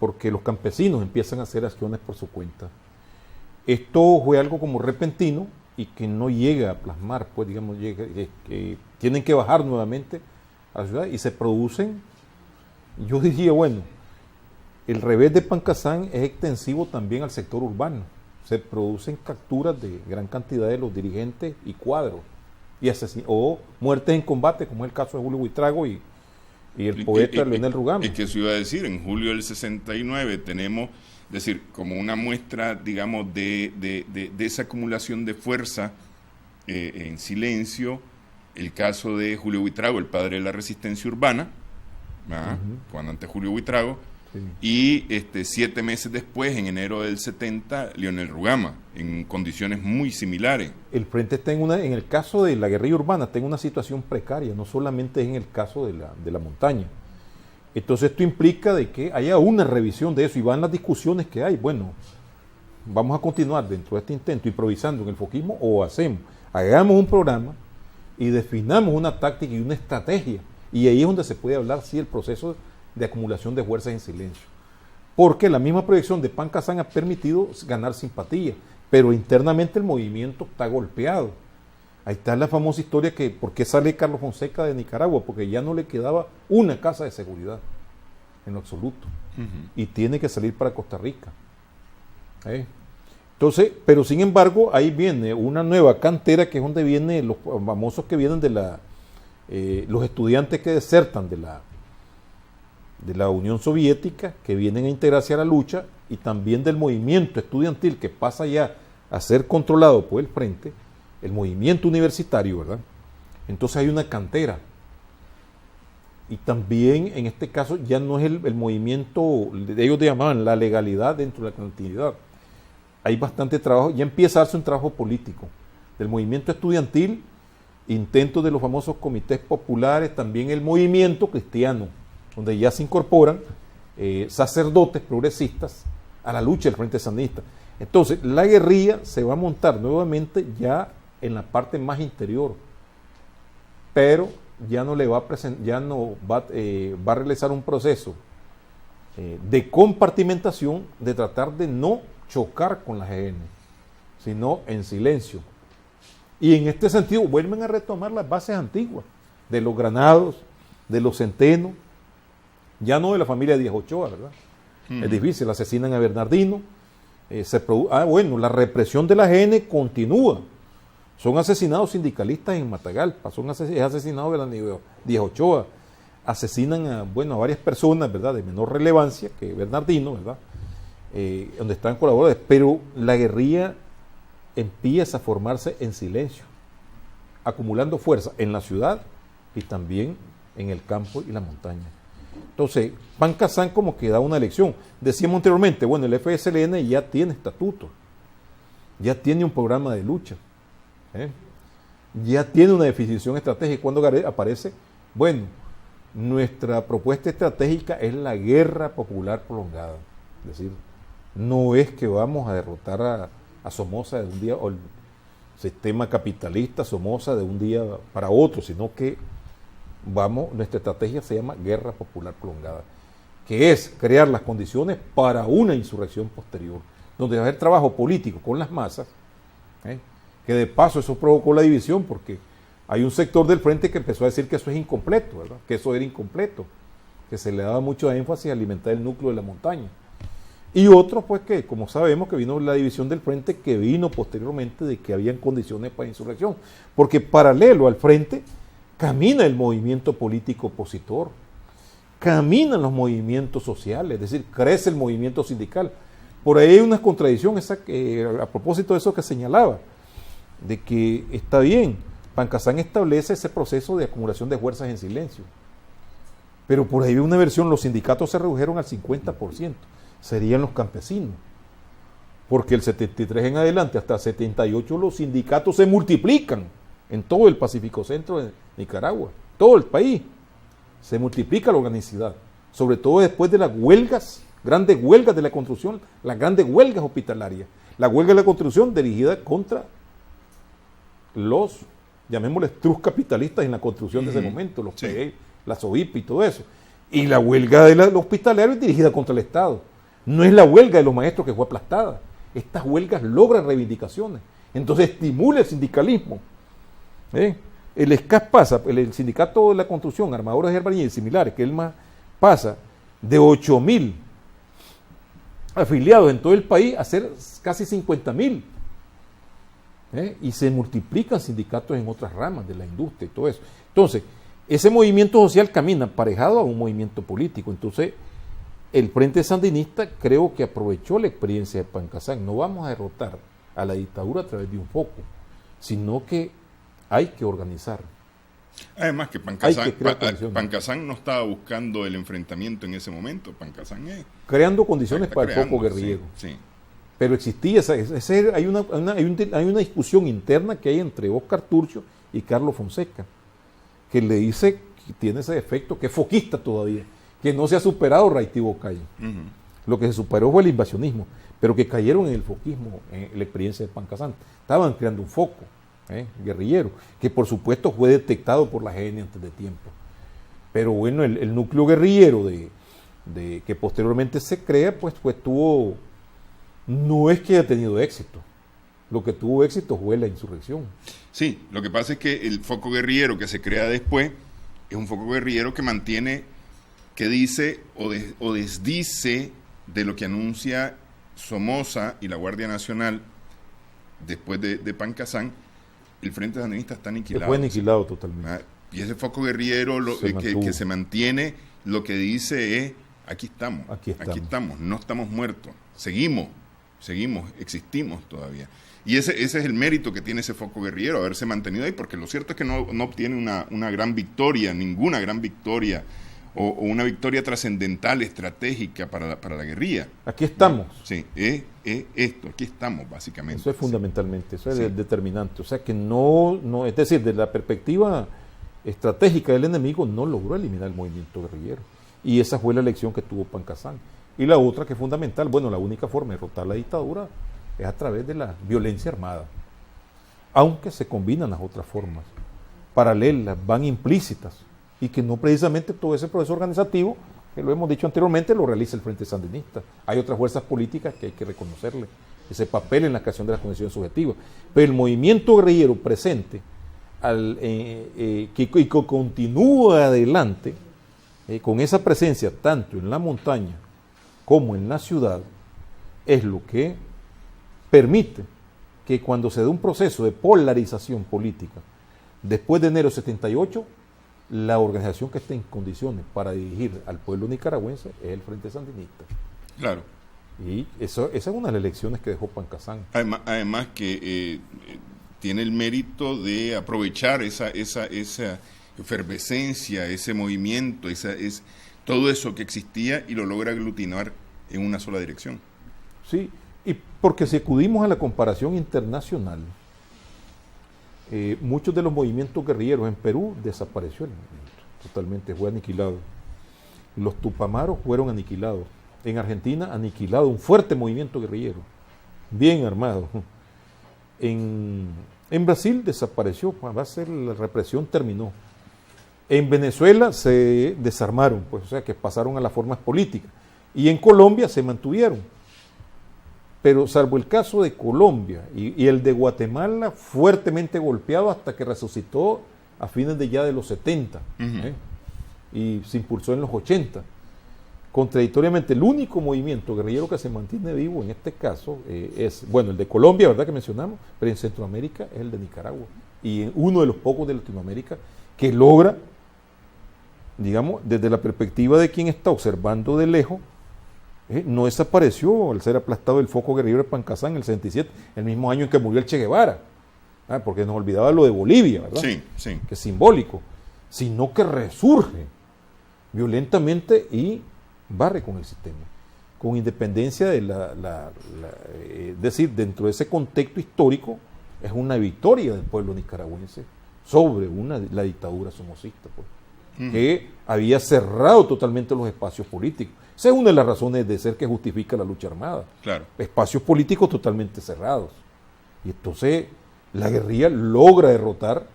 porque los campesinos empiezan a hacer acciones por su cuenta. Esto fue algo como repentino y que no llega a plasmar, pues digamos, tienen que bajar nuevamente a la ciudad y se producen. Yo diría, bueno, el revés de Pancasán es extensivo también al sector urbano. Se producen capturas de gran cantidad de los dirigentes y cuadros, o muertes en combate, como es el caso de Julio Buitrago y el poeta Leonel Rugama. Es que eso iba a decir, en julio del 69 tenemos, es decir, como una muestra, digamos, de esa acumulación de fuerza en silencio, el caso de Julio Buitrago, el padre de la resistencia urbana, comandante Julio Buitrago, y 7 meses después, en enero del 70, Leonel Rugama, en condiciones muy similares. El frente está en el caso de la guerrilla urbana, está en una situación precaria, no solamente es en el caso de la montaña. Entonces esto implica de que haya una revisión de eso, y van las discusiones que hay. Bueno, vamos a continuar dentro de este intento improvisando en el foquismo, o hagamos un programa y definamos una táctica y una estrategia. Y ahí es donde se puede hablar, sí, el proceso de acumulación de fuerzas en silencio. Porque la misma proyección de Pancasán ha permitido ganar simpatía, pero internamente el movimiento está golpeado. Ahí está la famosa historia que, ¿por qué sale Carlos Fonseca de Nicaragua? Porque ya no le quedaba una casa de seguridad, en lo absoluto. Y tiene que salir para Costa Rica. Entonces, pero sin embargo, ahí viene una nueva cantera, que es donde vienen los famosos que vienen de los estudiantes que desertan de la Unión Soviética, que vienen a integrarse a la lucha, y también del movimiento estudiantil que pasa ya a ser controlado por el frente, el movimiento universitario, ¿verdad? Entonces hay una cantera. Y también en este caso ya no es el movimiento, ellos llamaban la legalidad dentro de la clandestinidad. Hay bastante trabajo, ya empieza a darse un trabajo político del movimiento estudiantil, intentos de los famosos comités populares, también el movimiento cristiano, donde ya se incorporan sacerdotes progresistas a la lucha del Frente Sandinista. Entonces, la guerrilla se va a montar nuevamente ya en la parte más interior, pero ya no va a realizar un proceso de compartimentación, de tratar de no chocar con la GN, sino en silencio. Y en este sentido vuelven a retomar las bases antiguas de los Granados, de los Centenos, ya no de la familia Díaz Ochoa, ¿verdad? Es difícil, asesinan a Bernardino, la represión de la GN continúa. Son asesinados sindicalistas en Matagalpa, es asesinado Bernardino Díaz Ochoa, asesinan a varias personas, ¿verdad?, de menor relevancia que Bernardino, ¿verdad?, donde están colaboradores, pero la guerrilla empieza a formarse en silencio, acumulando fuerza en la ciudad y también en el campo y la montaña. Entonces, Pancasán como que da una lección. Decíamos anteriormente, el FSLN ya tiene estatutos, ya tiene un programa de lucha, ya tiene una definición estratégica. Cuando aparece, nuestra propuesta estratégica es la guerra popular prolongada. Es decir, no es que vamos a derrotar a Somoza de un día, o el sistema capitalista Somoza de un día para otro, sino que nuestra estrategia se llama guerra popular prolongada. que es crear las condiciones para una insurrección posterior, donde va a haber trabajo político con las masas, que de paso eso provocó la división, porque hay un sector del frente que empezó a decir que eso es incompleto, ¿verdad? Que eso era incompleto, que se le daba mucho énfasis a alimentar el núcleo de la montaña. Y otros, pues que como sabemos que vino la división del frente, que vino posteriormente de que habían condiciones para insurrección, porque paralelo al frente camina el movimiento político opositor, caminan los movimientos sociales, es decir, crece el movimiento sindical. Por ahí hay una contradicción a propósito de eso que señalaba, de que está bien, Pancasán establece ese proceso de acumulación de fuerzas en silencio, pero por ahí hay una versión, los sindicatos se redujeron al 50%, serían los campesinos, porque el 73 en adelante hasta el 78 los sindicatos se multiplican en todo el Pacífico Centro de Nicaragua, todo el país, se multiplica la organicidad, sobre todo después de las huelgas, grandes huelgas de la construcción, las grandes huelgas hospitalarias, la huelga de la construcción dirigida contra los, llamémosles, trus capitalistas en la construcción de ese momento, los PE, la SOIP y todo eso, y la huelga de los hospitalarios dirigida contra el Estado. No es la huelga de los maestros que fue aplastada. Estas huelgas logran reivindicaciones. Entonces estimula el sindicalismo. El SCAS pasa, el sindicato de la construcción, armadores de albañiles similares, que es el más, pasa de 8.000 afiliados en todo el país a ser casi 50.000. Y se multiplican sindicatos en otras ramas de la industria y todo eso. Entonces, ese movimiento social camina aparejado a un movimiento político. Entonces, el Frente Sandinista creo que aprovechó la experiencia de Pancasán. No vamos a derrotar a la dictadura a través de un foco, sino que hay que organizar. Además que Pancasán no estaba buscando el enfrentamiento en ese momento. Pancasán es creando condiciones para el foco guerrillero. Sí. Pero existía hay una discusión interna que hay entre Óscar Turcio y Carlos Fonseca, que le dice que tiene ese efecto, que es foquista todavía, que no se ha superado Raitibo Calle. Lo que se superó fue el invasionismo, pero que cayeron en el foquismo, en la experiencia de Pancasán. Estaban creando un foco guerrillero, que por supuesto fue detectado por la GN antes de tiempo. Pero bueno, el núcleo guerrillero de que posteriormente se crea, pues no es que haya tenido éxito. Lo que tuvo éxito fue la insurrección. Sí, lo que pasa es que el foco guerrillero que se crea después es un foco guerrillero que mantiene, que dice o desdice de lo que anuncia Somoza y la Guardia Nacional después de Pancasán. El Frente Sandinista está aniquilado. Fue aniquilado totalmente. Y ese foco guerrillero que se mantiene, lo que dice es, aquí estamos, no estamos muertos, seguimos, existimos todavía. Y ese es el mérito que tiene ese foco guerrillero, haberse mantenido ahí, porque lo cierto es que no obtiene una gran victoria, ninguna gran victoria, o una victoria trascendental, estratégica para la guerrilla. Aquí estamos. Sí, esto, aquí estamos básicamente. Eso es fundamentalmente, eso es determinante. O sea que no, es decir, desde la perspectiva estratégica del enemigo no logró eliminar el movimiento guerrillero. Y esa fue la elección que tuvo Pancasán. Y la otra que es fundamental, bueno, la única forma de derrotar la dictadura es a través de la violencia armada. Aunque se combinan las otras formas, paralelas, van implícitas, y que no precisamente todo ese proceso organizativo, que lo hemos dicho anteriormente, lo realiza el Frente Sandinista. Hay otras fuerzas políticas que hay que reconocerle ese papel en la creación de las condiciones subjetivas. Pero el movimiento guerrillero presente, que continúa adelante, con esa presencia tanto en la montaña como en la ciudad, es lo que permite que cuando se dé un proceso de polarización política, después de enero 78, la organización que esté en condiciones para dirigir al pueblo nicaragüense es el Frente Sandinista. Claro. Y esa es una de las lecciones que dejó Pancasán. Además que tiene el mérito de aprovechar esa efervescencia, ese movimiento, todo eso que existía, y lo logra aglutinar en una sola dirección. Sí, y porque si acudimos a la comparación internacional, muchos de los movimientos guerrilleros en Perú desapareció el movimiento, totalmente, fue aniquilado. Los tupamaros fueron aniquilados. En Argentina, aniquilado, un fuerte movimiento guerrillero, bien armado. En Brasil desapareció, la represión terminó. En Venezuela se desarmaron, pues, o sea, que pasaron a las formas políticas. Y en Colombia se mantuvieron. Pero salvo el caso de Colombia y el de Guatemala, fuertemente golpeado hasta que resucitó a fines de los 70, y se impulsó en los 80. Contradictoriamente, el único movimiento guerrillero que se mantiene vivo en este caso es, bueno, el de Colombia, ¿verdad?, que mencionamos, pero en Centroamérica es el de Nicaragua. Y uno de los pocos de Latinoamérica que logra, digamos, desde la perspectiva de quien está observando de lejos, no desapareció al ser aplastado el foco guerrillero de Pancasán en el 67, el mismo año en que murió el Che Guevara, porque nos olvidaba lo de Bolivia, ¿verdad? Sí, sí. Que es simbólico, sino que resurge violentamente y barre con el sistema, con independencia de es decir, dentro de ese contexto histórico, es una victoria del pueblo nicaragüense sobre la dictadura somocista, pues, que había cerrado totalmente los espacios políticos. Esa es una de las razones de ser que justifica la lucha armada. Claro. Espacios políticos totalmente cerrados. Y entonces la guerrilla logra derrotar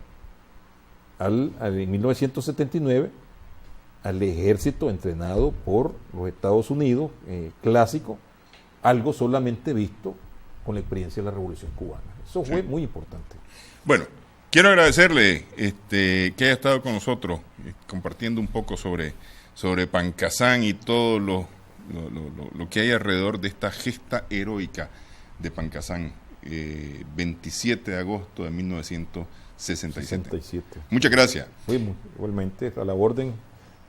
en 1979 al ejército entrenado por los Estados Unidos, clásico, algo solamente visto con la experiencia de la Revolución Cubana. Eso fue muy importante. Bueno, quiero agradecerle que haya estado con nosotros compartiendo un poco sobre Pancasán y todo lo que hay alrededor de esta gesta heroica de Pancasán, 27 de agosto de 1967. Muchas gracias. Igualmente, a la orden,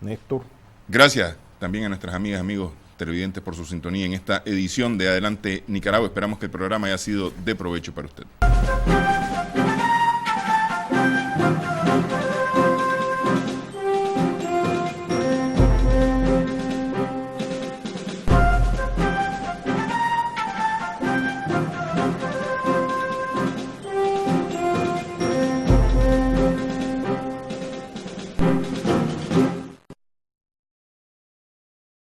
Néstor. Gracias también a nuestras amigas, amigos televidentes por su sintonía en esta edición de Adelante Nicaragua. Esperamos que el programa haya sido de provecho para usted.